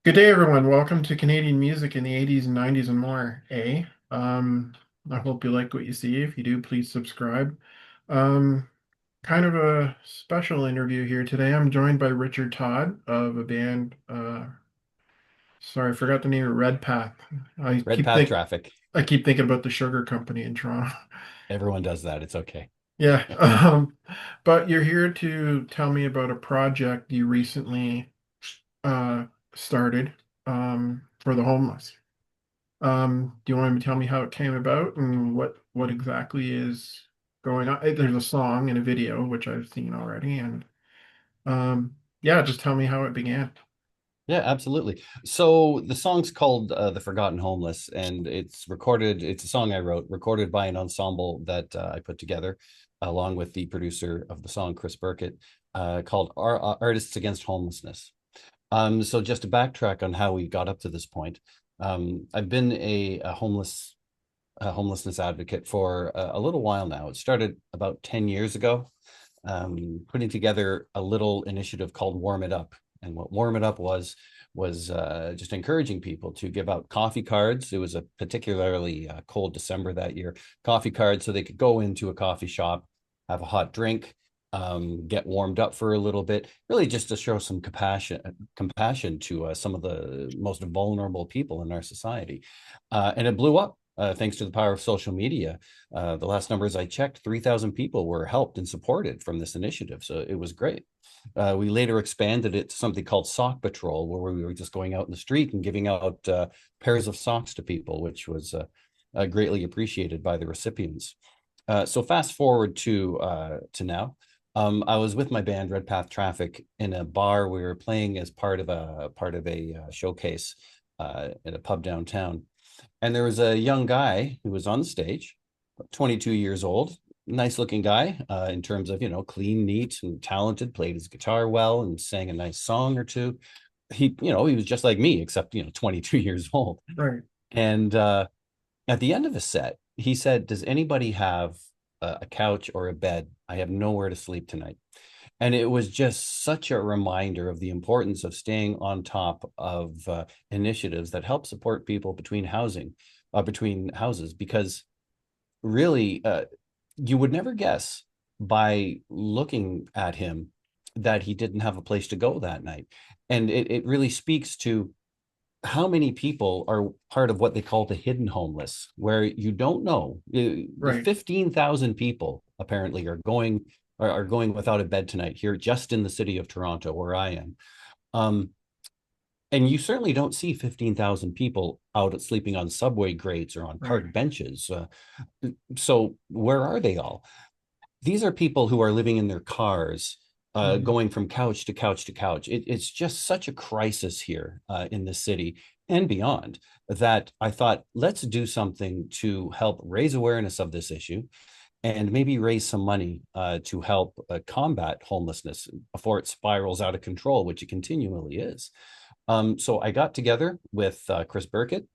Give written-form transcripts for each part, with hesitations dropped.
Good day, everyone. Welcome to Canadian music in the 80s and 90s and more, eh? I hope you like what you see. If you do, please subscribe. Um, Kind of a special interview here today. I'm joined by Richard Todd of a band, sorry, I forgot the name of Red Path. I Red keep Path think traffic. I keep thinking about the sugar company in Toronto. Everyone does that. It's okay. Yeah, Yeah. but you're here to tell me about a project you recently uh started for the homeless. Do you want to tell me how it came about and what exactly is going on? There's a song and a video which I've seen already, and yeah, just tell me how it began. Yeah, absolutely. So the song's called "The Forgotten Homeless," and it's recorded. It's a song I wrote, recorded by an ensemble that I put together, along with the producer of the song, Chris Birkett, called "Artists Against Homelessness." So just to backtrack on how we got up to this point, I've been a homelessness advocate for a little while now. It started about 10 years ago, putting together a little initiative called Warm It Up. And what Warm It Up was just encouraging people to give out coffee cards. It was a particularly cold December that year. Coffee cards so they could go into a coffee shop, have a hot drink, get warmed up for a little bit, really just to show some compassion to some of the most vulnerable people in our society. And it blew up. Thanks to the power of social media. The last numbers I checked, 3,000 people were helped and supported from this initiative. So it was great. We later expanded it to something called Sock Patrol, where we were just going out in the street and giving out pairs of socks to people, which was greatly appreciated by the recipients. So fast forward to now. I was with my band Red Path Traffic in a bar. We were playing as part of a showcase at a pub downtown, and there was a young guy who was on the stage, 22 years old, nice looking guy in terms of, clean, neat, and talented, played his guitar well and sang a nice song or two. He was just like me, except, 22 years old. Right. And at the end of the set, he said, "Does anybody have a couch or a bed? I have nowhere to sleep tonight." And it was just such a reminder of the importance of staying on top of initiatives that help support people between houses, because really, you would never guess by looking at him that he didn't have a place to go that night. And it really speaks to how many people are part of what they call the hidden homeless, where you don't know. The Right. 15,000 people apparently are going without a bed tonight here just in the city of Toronto, where I am. Um, and you certainly don't see 15,000 people out sleeping on subway grates or on Right. park benches. So where are they all? These are people who are living in their cars, Mhm. going from couch to couch to couch. It's just such a crisis here in the city and beyond, that I thought, let's do something to help raise awareness of this issue and maybe raise some money to help combat homelessness before it spirals out of control, which it continually is. So I got together with Chris Birkett,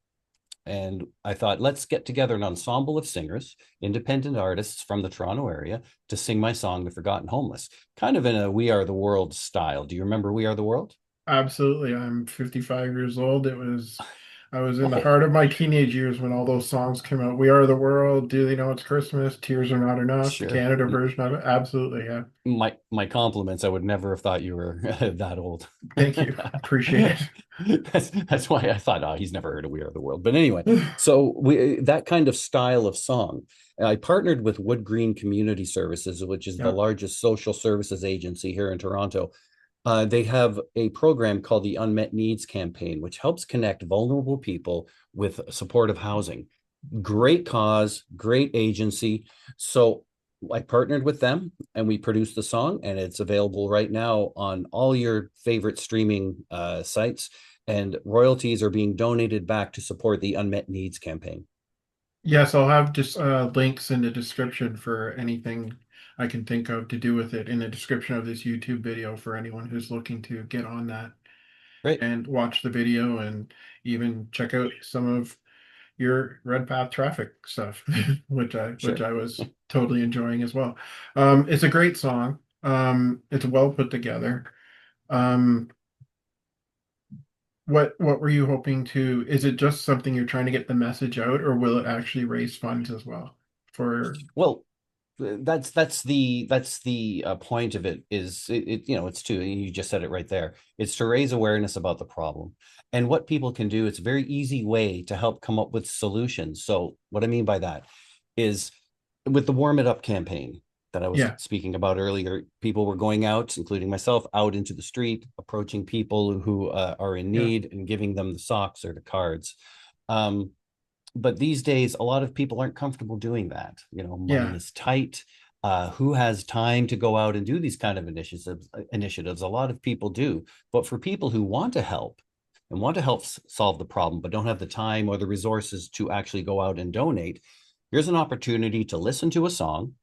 and I thought, let's get together an ensemble of singers, independent artists from the Toronto area, to sing my song, The Forgotten Homeless, kind of in a We Are the World style. Do you remember We Are the World? Absolutely. I'm 55 years old. I was in the Oh, heart of my teenage years when all those songs came out. We Are the World, Do They Know It's Christmas, Tears Are Not Enough, the sure. Canada version of it. Absolutely, yeah. My compliments. I would never have thought you were that old. Thank you. Appreciate That's why I thought, oh, he's never heard of We Are the World. But anyway, it. so that kind of style of song. I partnered with Wood Green Community Services, which is the Yeah. largest social services agency here in Toronto. They have a program called the Unmet Needs Campaign, which helps connect vulnerable people with supportive housing. Great cause, great agency. So I partnered with them and we produced the song, and it's available right now on all your favorite streaming sites. And royalties are being donated back to support the Unmet Needs Campaign. Yes, I'll have just links in the description for anything I can think of to do with it in the description of this YouTube video for anyone who's looking to get on that Great. and watch the video and even check out some of your Red Path traffic stuff, which Sure. I was totally enjoying as well. It's a great song. It's well put together. Um, what were you hoping to, is it just something you're trying to get the message out, or will it actually raise funds as well for? Well, that's the point of it. Is it's to, you just said it right there. It's to raise awareness about the problem and what people can do. It's a very easy way to help come up with solutions. So what I mean by that is, with the Warm It Up campaign that I was Yeah, speaking about earlier, people were going out, including myself, out into the street, approaching people who are in yeah, need and giving them the socks or the cards. Um, but these days, a lot of people aren't comfortable doing that. Money yeah, is tight. Who has time to go out and do these kind of initiatives? A lot of people do, but for people who want to help and want to help solve the problem, but don't have the time or the resources to actually go out and donate, here's an opportunity to listen to a song.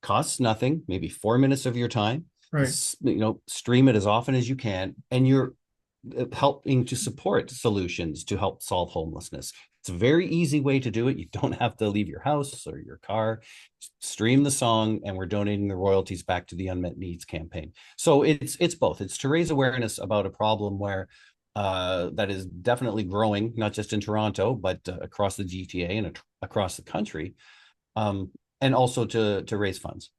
Costs nothing, maybe 4 minutes of your time. right. Stream it as often as you can, and you're helping to support solutions to help solve homelessness. It's a very easy way to do it. You don't have to leave your house or your car. Stream the song, and we're donating the royalties back to the Unmet Needs campaign. So it's both. It's to raise awareness about a problem where that is definitely growing, not just in Toronto, but across the GTA and across the country, um, and also to raise funds.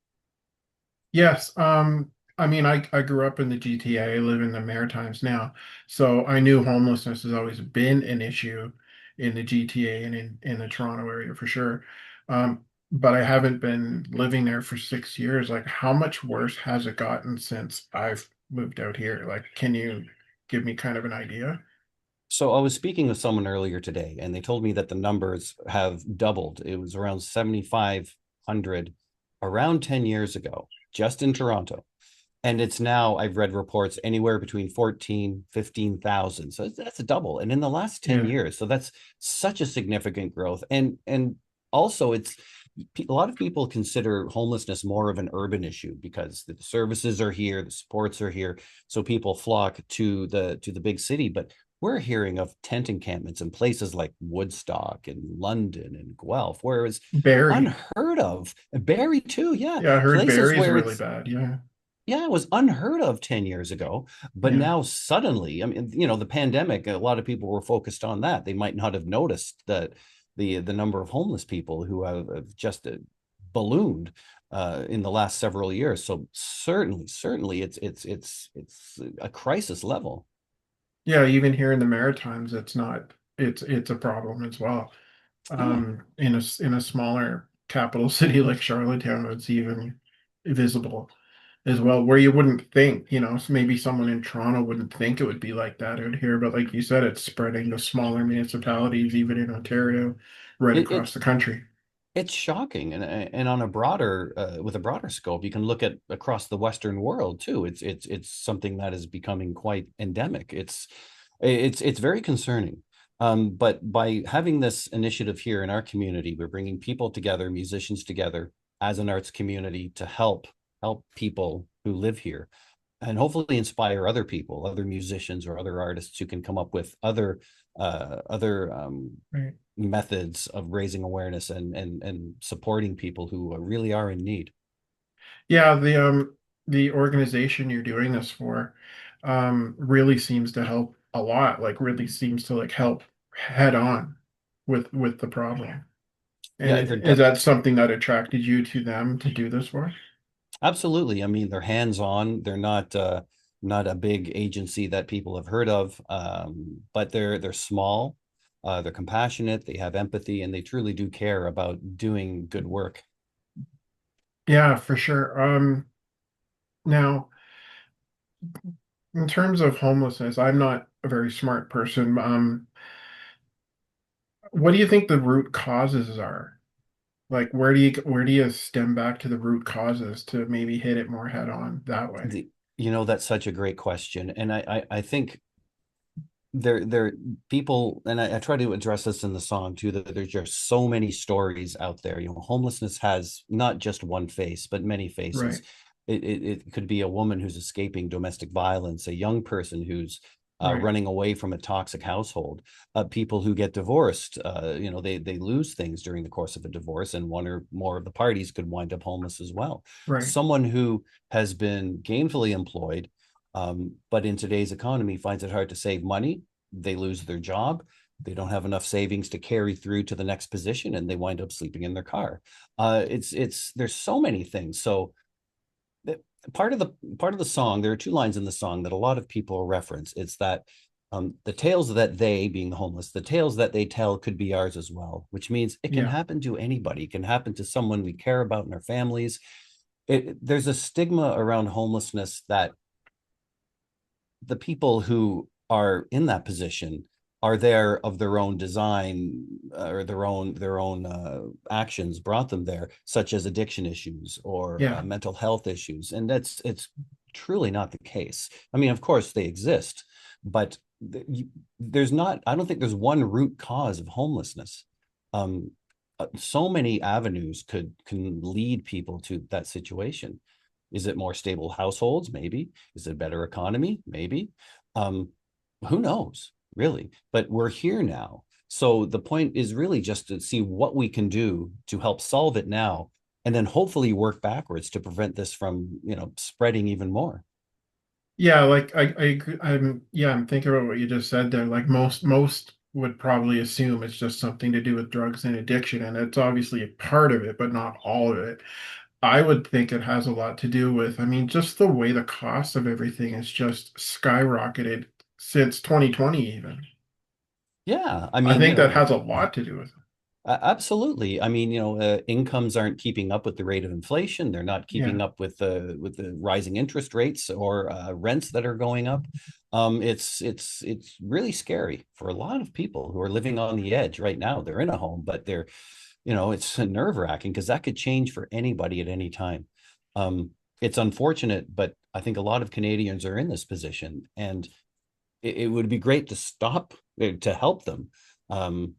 Yes. I mean, I grew up in the GTA. I live in the Maritimes now, so I knew homelessness has always been an issue in the GTA and in the Toronto area for sure. But I haven't been living there for 6 years. Like, how much worse has it gotten since I've moved out here? Like, can you give me kind of an idea? So I was speaking with someone earlier today, and they told me that the numbers have doubled. It was around 7,500 around 10 years ago, just in Toronto. And it's now, I've read reports anywhere between 14, 15,000. So that's a double. And in the last 10 Yeah, years, so that's such a significant growth. And also, it's a lot of people consider homelessness more of an urban issue because the services are here, the supports are here, so people flock to the big city. But we're hearing of tent encampments in places like Woodstock and London and Guelph, where it's Barry. unheard of. Barrie too, yeah, Yeah, I heard places Barry's where really it's, bad. Yeah, yeah, it was unheard of 10 years ago. But yeah, now suddenly, I mean, the pandemic, a lot of people were focused on that. They might not have noticed that the number of homeless people who have just ballooned in the last several years. So certainly, it's a crisis level. yeah. Even here in the Maritimes, it's a problem as well. Yeah, In a smaller capital city like Charlottetown, it's even visible as well, where you wouldn't think, maybe someone in Toronto wouldn't think it would be like that out here, but like you said, it's spreading to smaller municipalities, even in Ontario, right it, across it's the country. it's shocking, and on a broader with a broader scope, you can look at across the Western world too. It's something that is becoming quite endemic. It's very concerning. But by having this initiative here in our community, we're bringing people together, musicians together as an arts community to help people who live here, and hopefully inspire other people, other musicians or other artists who can come up with other Right. methods of raising awareness and supporting people who really are in need. Yeah, the organization you're doing this for really seems to help a lot, like really seems to like help head on with the problem. And Yeah, they're is that something that attracted you to them to do this for? absolutely. I mean, they're hands-on. They're not a big agency that people have heard of, but they're small. They're compassionate. They have empathy, and they truly do care about doing good work. Yeah, for sure. Now, in terms of homelessness, I'm not a very smart person. What do you think the root causes are? Like, where do you stem back to the root causes to maybe hit it more head on that way? That's such a great question, and I think there people, and I try to address this in the song too, that there's just so many stories out there. Homelessness has not just one face but many faces. Right, It could be a woman who's escaping domestic violence, a young person who's right, running away from a toxic household, people who get divorced. They lose things during the course of a divorce, and one or more of the parties could wind up homeless as well. right. Someone who has been gainfully employed, but in today's economy finds it hard to save money, they lose their job, they don't have enough savings to carry through to the next position, and they wind up sleeping in their car. It's there's so many things. So part of the song, there are two lines in the song that a lot of people reference. It's that the tales that they, being the homeless, the tales that they tell could be ours as well, which means it can Yeah. happen to anybody. It can happen to someone we care about in our families. There's a stigma around homelessness that the people who are in that position are there of their own design, or their own actions brought them there, such as addiction issues or Yeah. mental health issues, and it's truly not the case. I mean, of course they exist, but there's not. I don't think there's one root cause of homelessness. Um, so many avenues can lead people to that situation. Is it more stable households? Maybe. Is it a better economy? Maybe. Um, who knows, really? But we're here now. So the point is really just to see what we can do to help solve it now, and then hopefully work backwards to prevent this from, spreading even more. Yeah, like I agree. I'm thinking about what you just said there. Like most would probably assume it's just something to do with drugs and addiction, and it's obviously a part of it, but not all of it. I would think it has a lot to do with, I mean, just the way the cost of everything has just skyrocketed since 2020 even. Yeah, I I mean, think that has a lot to do with it. Absolutely. I mean, incomes aren't keeping up with the rate of inflation. They're not Yeah, keeping up with the rising interest rates or rents that are going up. It's really scary for a lot of people who are living on the edge right now. They're in a home, but it's nerve-wracking because that could change for anybody at any time. It's unfortunate, but I think a lot of Canadians are in this position, and it would be great to stop to help them. Um,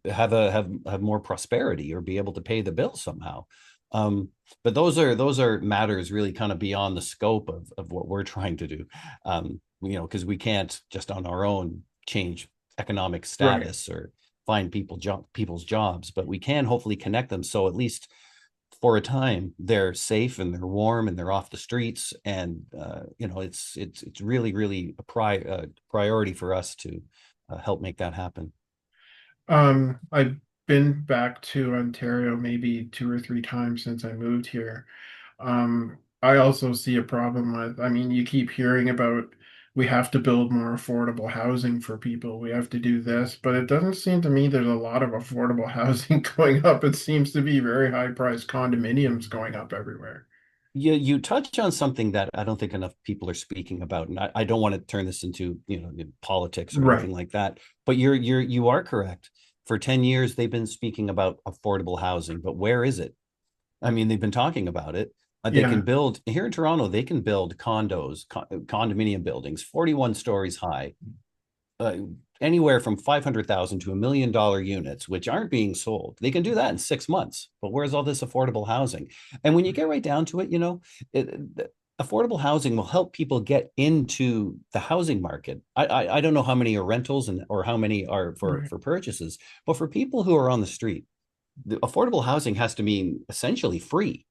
have more prosperity or be able to pay the bill somehow. But those are matters really kind of beyond the scope of what we're trying to do. Because we can't just on our own change economic right. status or find people's jobs, but we can hopefully connect them so at least for a time they're safe and they're warm and they're off the streets, and it's really really a priority for us to help make that happen. I've been back to Ontario maybe two or three times since I moved here. I also see a problem with, I mean, you keep hearing about we have to build more affordable housing for people. We have to do this, but it doesn't seem to me there's a lot of affordable housing going up. It seems to be very high priced condominiums going up everywhere. You touch on something that I don't think enough people are speaking about, and I don't want to turn this into politics or Right. anything like that. But you are correct. For 10 years, they've been speaking about affordable housing, but where is it? I mean, they've been talking about it. They can Yeah. build here in Toronto. They can build condominium buildings, 41 stories high, uh, anywhere from 500,000 to $1 million units, which aren't being sold. They can do that in 6 months. But where's all this affordable housing? And when you get right down to it, affordable housing will help people get into the housing market. I don't know how many are rentals and or how many are for Right. purchases, but for people who are on the street, the affordable housing has to mean essentially free,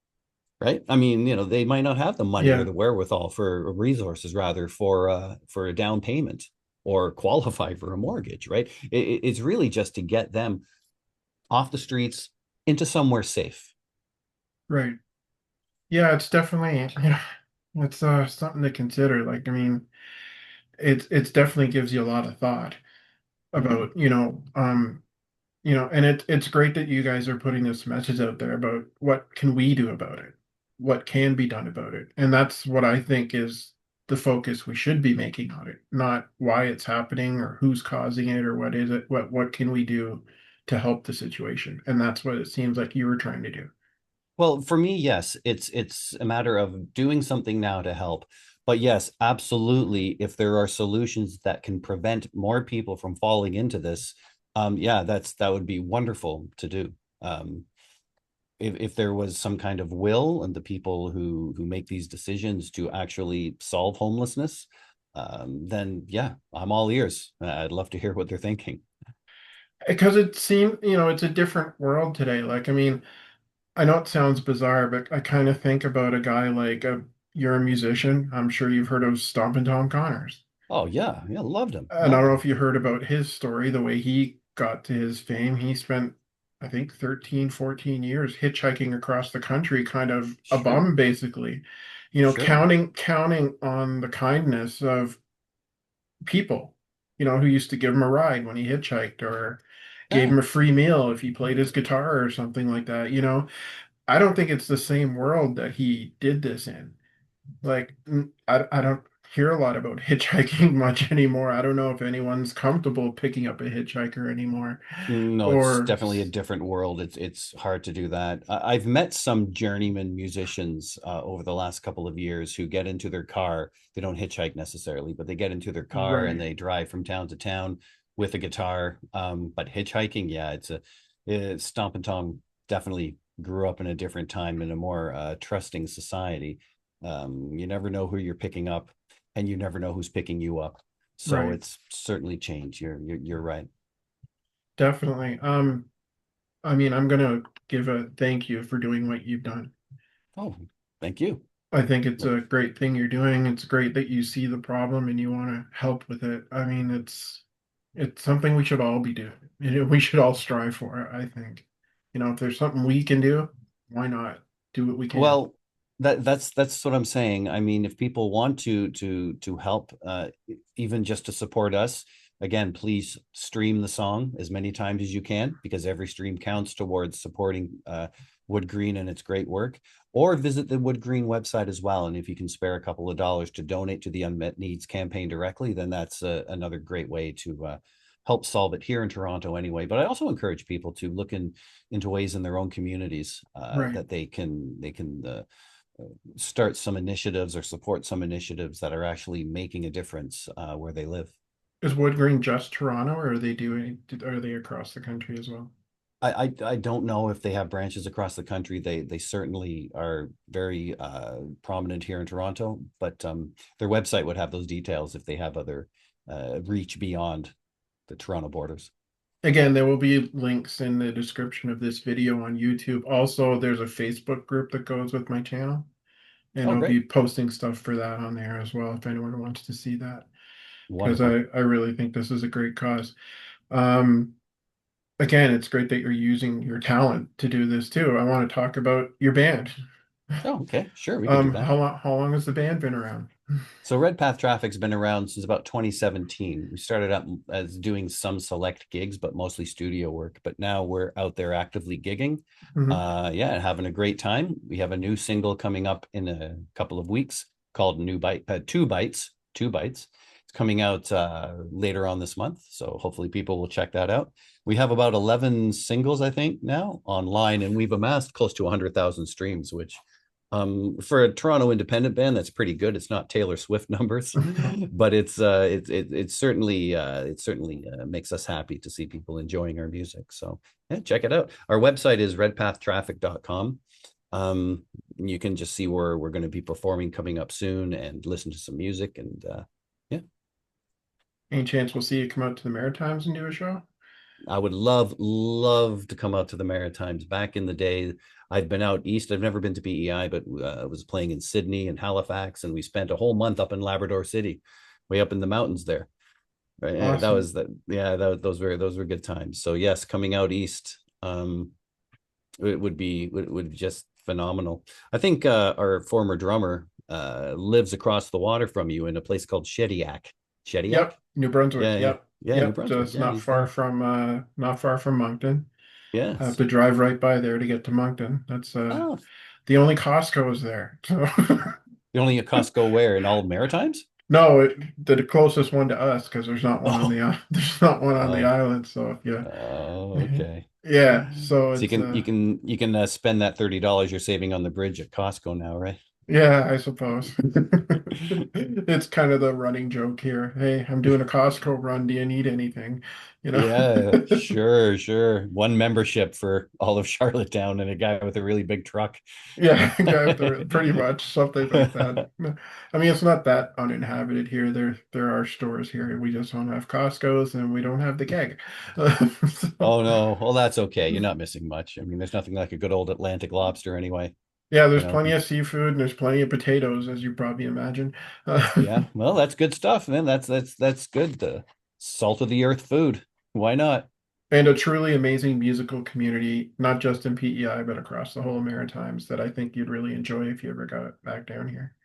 right? I mean, they might not have the money or Yeah. the wherewithal for resources rather for a down payment or qualify for a mortgage, right? It's really just to get them off the streets into somewhere safe. Right. Yeah, it's definitely, yeah, it's something to consider. Like, I mean, it's definitely gives you a lot of thought Mhm. about, and it's great that you guys are putting this message out there about what can we do about it, what can be done about it, and that's what I think is the focus we should be making on it, not why it's happening or who's causing it or what is it, what can we do to help the situation, and that's what it seems like you were trying to do. Well, for me, yes, it's a matter of doing something now to help. But yes, absolutely, if there are solutions that can prevent more people from falling into this, yeah, that would be wonderful to do. If there was some kind of will and the people who make these decisions to actually solve homelessness, then yeah, I'm all ears. I'd love to hear what they're thinking. Because it seemed, it's a different world today. Like, I mean, I know it sounds bizarre, but I kind of think about a guy like you're a musician. I'm sure you've heard of Stompin' Tom Connors. Oh yeah, yeah, loved him, And I loved don't know him. if you heard about his story, the way he got to his fame. He spent, I think, 13, 14 years hitchhiking across the country, kind of a Sure, bum, basically. sure. Counting on the kindness of people, who used to give him a ride when he hitchhiked or gave Yeah. him a free meal if he played his guitar or something like that. I don't think it's the same world that he did this in. Like, I don't hear a lot about hitchhiking much anymore. I don't know if anyone's comfortable picking up a hitchhiker anymore. No, it's Or, definitely a different world. It's hard to do that. I've met some journeyman musicians over the last couple of years who get into their car. They don't hitchhike necessarily, but they get into their car and right. they drive from town to town with a guitar. But hitchhiking, yeah, Stomp and Tom definitely grew up in a different time in a more trusting society. You never know who you're picking up, and you never know who's picking you up. So Right. it's certainly changed. You're right. Definitely. I mean, I'm gonna give a thank you for doing what you've done. Oh, thank you. I think it's Well, a great thing you're doing. It's great that you see the problem and you want to help with it. I mean, it's something we should all be doing. We should all strive for it, I think. If there's something we can do, why not do what we can? well, that's what I'm saying. I mean, if people want to help, even just to support us, again, please stream the song as many times as you can because every stream counts towards supporting Wood Green and its great work. Or visit the Wood Green website as well, and if you can spare a couple of dollars to donate to the Unmet Needs campaign directly, then that's another great way to help solve it here in Toronto anyway. But I also encourage people to look into ways in their own communities Right. that they can start some initiatives or support some initiatives that are actually making a difference where they live. Is Wood Green just Toronto, or are they across the country as well? I don't know if they have branches across the country. They certainly are very prominent here in Toronto, but their website would have those details if they have other reach beyond the Toronto borders. Again, there will be links in the description of this video on YouTube. Also, there's a Facebook group that goes with my channel, and Oh, I'll great, be posting stuff for that on there as well if anyone wants to see that, because wonderful. I really think this is a great cause. Um, Again, it's great that you're using your talent to do this too. I want to talk about your band. Oh, okay, sure, we can do that. How long has the band been around? So Red Path Traffic's been around since about 2017. We started out as doing some select gigs, but mostly studio work. But now we're out there actively gigging. Mhm. Yeah, having a great time. We have a new single coming up in a couple of weeks called Two Bites. Two Bites. It's coming out later on this month. So hopefully people will check that out. We have about 11 singles, I think, now online, and we've amassed close to 100,000 streams, which for a Toronto independent band, that's pretty good. It's not Taylor Swift numbers, but it certainly makes us happy to see people enjoying our music. So yeah, check it out. Our website is redpathtraffic.com. You can just see where we're going to be performing coming up soon and listen to some music and yeah. Any chance we'll see you come out to the Maritimes and do a show? I would love to come out to the Maritimes. Back in the day, I've been out east. I've never been to PEI, but I was playing in Sydney and Halifax, and we spent a whole month up in Labrador City, way up in the mountains there. Right? Yeah, that Awesome. was that. Yeah, those were good times. So yes, coming out east, it would be just phenomenal. I think our former drummer lives across the water from you in a place called Shediac. Shediac? Yep, New Brunswick. Yeah, yeah, Yep, yeah. New yep. Brunswick. Just Yeah, not he's far there. from Moncton. I have Yes. to drive right by there to get to Moncton. That's Oh, the only Costco is there. So the only Costco where in all Maritimes? no, the closest one to us because Oh, there's not one on the oh, island. So yeah, okay. yeah. So So it's you can spend that $30 you're saving on the bridge at Costco now, right? yeah, I suppose. It's kind of the running joke here. Hey, I'm doing a Costco run. Do you need anything? You know? Yeah, sure, sure. One membership for all of Charlottetown and a guy with a really big truck. Yeah, guy with the pretty much something like that. I mean, it's not that uninhabited here. There are stores here. We just don't have Costco's and we don't have the keg. So, Oh no. Well, that's okay. You're not missing much. I mean, there's nothing like a good old Atlantic lobster anyway. Yeah, you there's know. plenty of seafood and there's plenty of potatoes, as you probably imagine. Yeah, well, that's good stuff, man. That's good. The salt of the earth food. Why not? And a truly amazing musical community, not just in PEI, but across the whole Maritimes that I think you'd really enjoy if you ever got back down here.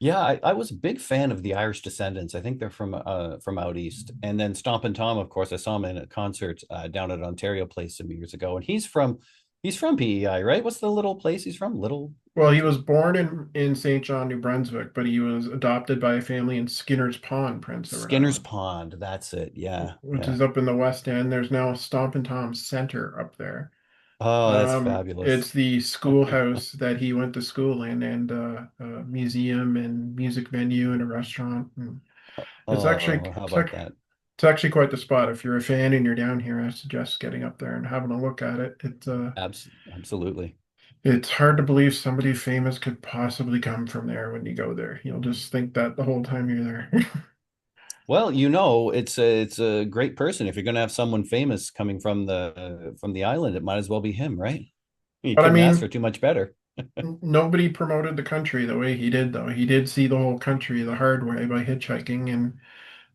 Yeah, I was a big fan of the Irish Descendants. I think they're from out east. And then Stompin' Tom, of course, I saw him in a concert down at Ontario Place some years ago. And he's from PEI, right? What's the little place he's from? Little Well, he was born in St. John, New Brunswick, but he was adopted by a family in Skinner's Pond, Prince Edward Skinner's Island, Pond. That's it. Yeah, which yeah. is up in the West End. There's now a Stompin' Tom Center up there. Oh, that's fabulous. It's the schoolhouse that he went to school in, and a museum and music venue and a restaurant. And it's actually Oh, how it's, about ac- that? it's actually quite the spot. If you're a fan and you're down here, I suggest getting up there and having a look at it. Absolutely. It's hard to believe somebody famous could possibly come from there when you go there. You'll just think that the whole time you're there. Well, it's a great person. If you're going to have someone famous coming from the island, it might as well be him, right? You But I couldn't ask for mean, too much better. nobody promoted the country the way he did, though. He did see the whole country the hard way by hitchhiking. And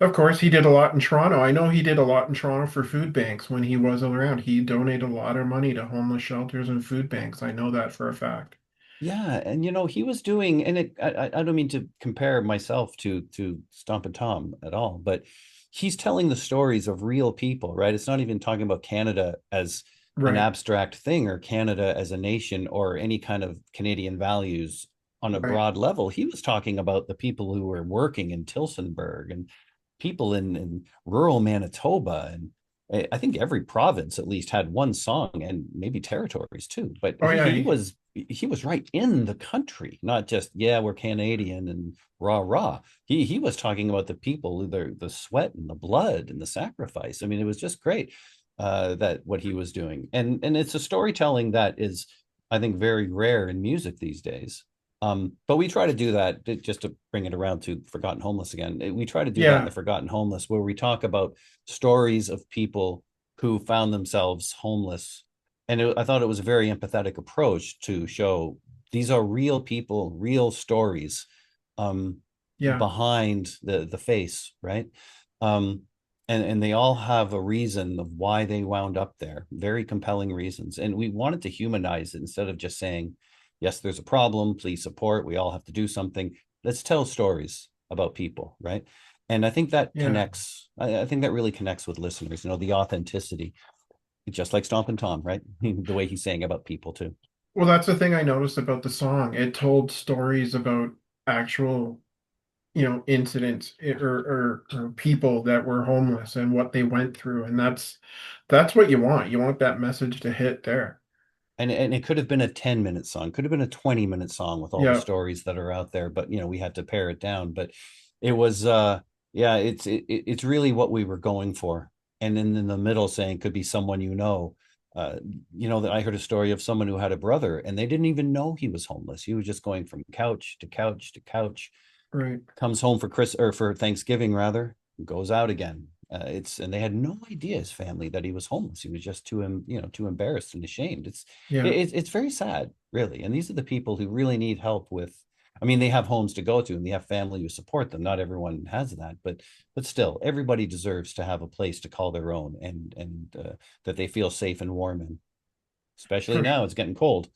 of course, he did a lot in Toronto. I know he did a lot in Toronto for food banks when he was around. He donated a lot of money to homeless shelters and food banks. I know that for a fact. Yeah, and he was doing, and I don't mean to compare myself to Stompin' Tom at all, but he's telling the stories of real people, right? It's not even talking about Canada as an Right, abstract thing or Canada as a nation or any kind of Canadian values on a right. broad level. He was talking about the people who were working in Tilsonburg and people in rural Manitoba, and I think every province at least had one song, and maybe territories too. But Oh, he yeah. he was he was right in the country, not just, yeah, we're Canadian and rah rah. He was talking about the people, the sweat and the blood and the sacrifice. I mean, it was just great, that what he was doing, and it's a storytelling that is, I think, very rare in music these days. But we try to do that, just to bring it around to Forgotten Homeless again. We try to do that in the Yeah, Forgotten Homeless, where we talk about stories of people who found themselves homeless. And I thought it was a very empathetic approach to show these are real people, real stories, um, yeah, behind the face, right? Um, and they all have a reason of why they wound up there, very compelling reasons. And we wanted to humanize it instead of just saying, yes, there's a problem, please support, we all have to do something. Let's tell stories about people, right? And I think that yeah. connects. I think that really connects with listeners. The authenticity, just like Stompin' Tom, right? The way he's saying about people too. Well, that's the thing I noticed about the song. It told stories about actual, incidents or people that were homeless and what they went through. And that's what you want. You want that message to hit there. And it could have been a 10-minute song, could have been a 20-minute song with all the Yeah, stories that are out there, but we had to pare it down. But it was, yeah, it's really what we were going for. And then in the middle saying could be someone, uh that I heard a story of someone who had a brother and they didn't even know he was homeless. He was just going from couch to couch to couch, right. comes home for Chris or for Thanksgiving rather, goes out again. And they had no idea, his family, that he was homeless. He was just too embarrassed and ashamed. Yeah, It's very sad, really. And these are the people who really need help with. I mean, they have homes to go to and they have family who support them. Not everyone has that, but still, everybody deserves to have a place to call their own, and that they feel safe and warm in. Especially for now, it's getting cold.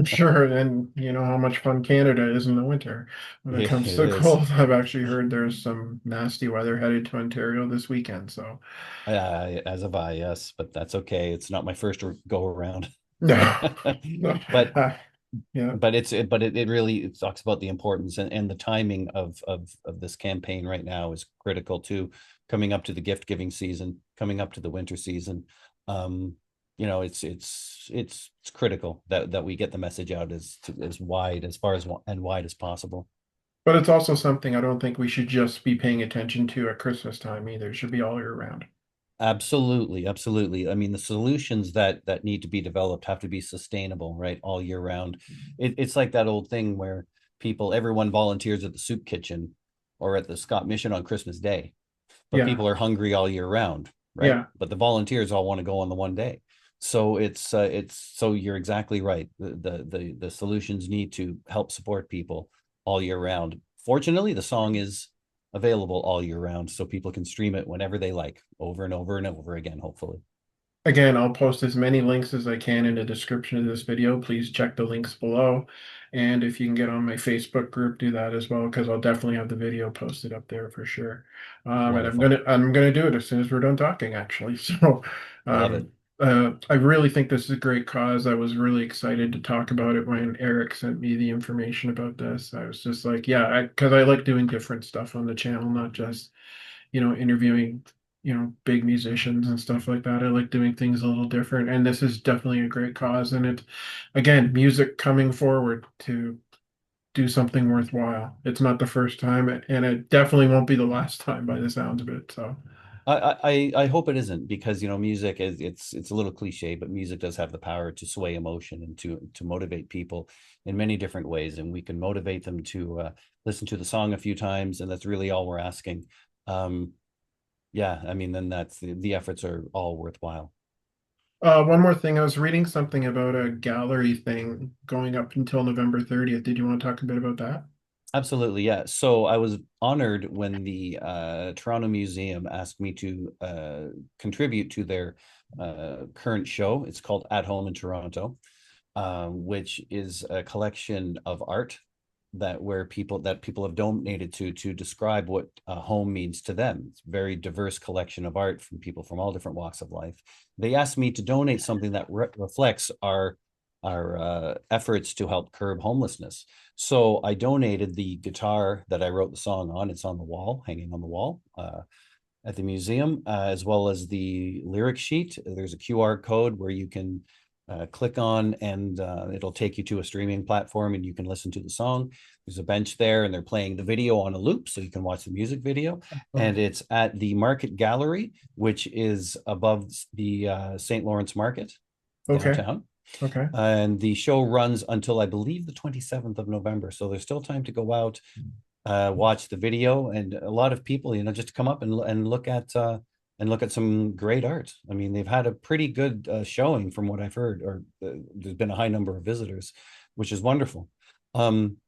sure. And you know how much fun Canada is in the winter when it It comes to is. cold. I've actually heard there's some nasty weather headed to Ontario this weekend. So As have I, yes, but that's okay. It's not my first go around. no, no. but Yeah, but it really, it talks about the importance, and the timing of this campaign right now is critical too, coming up to the gift giving season, coming up to the winter season. um it's critical that we get the message out as wide as far as and wide as possible. but it's also something I don't think we should just be paying attention to at Christmas time either. It should be all year round. Absolutely, absolutely. I mean, the solutions that need to be developed have to be sustainable, right, all year round. It's like that old thing where everyone volunteers at the soup kitchen or at the Scott Mission on Christmas Day, but Yeah, people are hungry all year round, right? yeah, But the volunteers all want to go on the one day. So it's so you're exactly right. The solutions need to help support people all year round. Fortunately, the song is available all year round, so people can stream it whenever they like, over and over and over again, hopefully. Again, I'll post as many links as I can in the description of this video. Please check the links below. And if you can get on my Facebook group, do that as well, because I'll definitely have the video posted up there for sure. And Wonderful. I'm gonna do it as soon as we're done talking, actually. So Love it. um, I really think this is a great cause. I was really excited to talk about it when Eric sent me the information about this. I was just like, yeah, because I like doing different stuff on the channel, not just interviewing, big musicians and stuff like that. I like doing things a little different, and this is definitely a great cause. And it, again, music coming forward to do something worthwhile. It's not the first time, and it definitely won't be the last time by the sounds of it. So, I hope it isn't, because music is, it's a little cliche, but music does have the power to sway emotion and to motivate people in many different ways, and we can motivate them to listen to the song a few times, and that's really all we're asking. Um, yeah, I mean, then that's the efforts are all worthwhile. one more thing, I was reading something about a gallery thing going up until November 30th. Did you want to talk a bit about that? Absolutely, yeah. So I was honored when the Toronto Museum asked me to contribute to their current show. It's called At Home in Toronto, which is a collection of art that people have donated to describe what home means to them. It's a very diverse collection of art from people from all different walks of life. They asked me to donate something that reflects our efforts to help curb homelessness. So I donated the guitar that I wrote the song on. It's on the wall, hanging on the wall at the museum, as well as the lyric sheet. There's a QR code where you can click on, and it'll take you to a streaming platform and you can listen to the song. There's a bench there, and they're playing the video on a loop so you can watch the music video. Oh, And it's at the Market Gallery, which is above the St. Lawrence Market okay, downtown. okay. And the show runs until, I believe, the 27th of November. So there's still time to go out, watch the video, and a lot of people, just come up and look at some great art. I mean, they've had a pretty good showing from what I've heard, or there's been a high number of visitors, which is wonderful.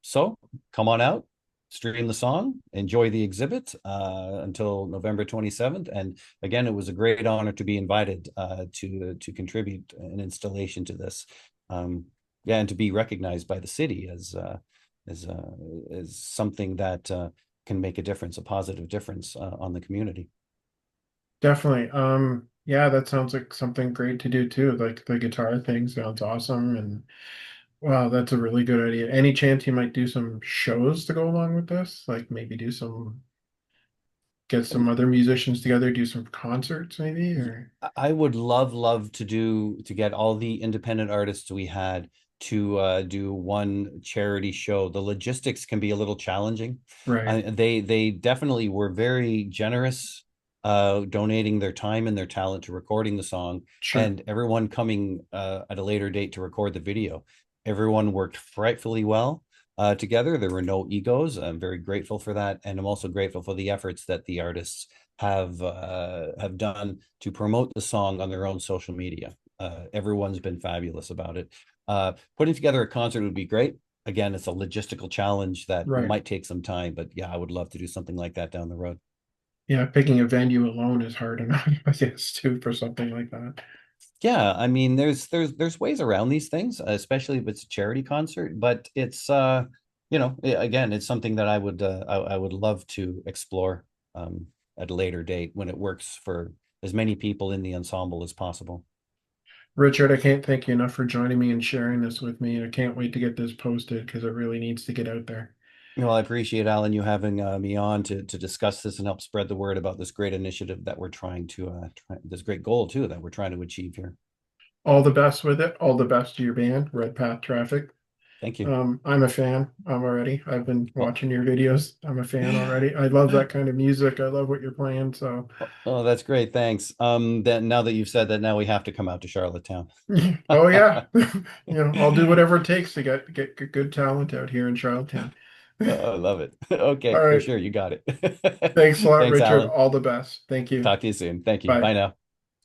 So come on out, stream the song, enjoy the exhibit until November 27th. And again, it was a great honor to be invited to contribute an installation to this. Yeah, and to be recognized by the city as as something that can make a difference, a positive difference on the community. Definitely. Yeah, that sounds like something great to do too. Like the guitar thing sounds awesome. And wow, that's a really good idea. Any chance you might do some shows to go along with this? Like maybe get some other musicians together, do some concerts maybe, or I would love to get all the independent artists we had to do one charity show. The logistics can be a little challenging. right. They definitely were very generous, donating their time and their talent to recording the song, Sure. and everyone coming at a later date to record the video. Everyone worked frightfully well together. There were no egos. I'm very grateful for that, and I'm also grateful for the efforts that the artists have done to promote the song on their own social media. Everyone's been fabulous about it. Putting together a concert would be great. Again, it's a logistical challenge that Right. might take some time, but yeah, I would love to do something like that down the road. Yeah, picking a venue alone is hard enough, I guess, too, for something like that. Yeah, I mean, there's ways around these things, especially if it's a charity concert. But it's again, it's something that I would love to explore at a later date when it works for as many people in the ensemble as possible. Richard, I can't thank you enough for joining me and sharing this with me. I can't wait to get this posted because it really needs to get out there. Well, I appreciate, Alan, you having me on to discuss this and help spread the word about this great initiative that we're trying to this great goal too that we're trying to achieve here. All the best with it. All the best to your band, Red Path Traffic. Thank you. I'm a fan. I'm already. I've been Well, watching your videos. I'm a fan already. I love that kind of music. I love what you're playing. So, oh, that's great. Thanks. Then now that you've said that, now we have to come out to Charlottetown. oh yeah, I'll do whatever it takes to get good talent out here in Charlottetown. Oh, I love it. All Okay, for right. sure. You got it. Thanks a lot, Thanks, Richard. Alan. All the best. Thank you. Talk to you soon. Thank you. Bye. Bye now.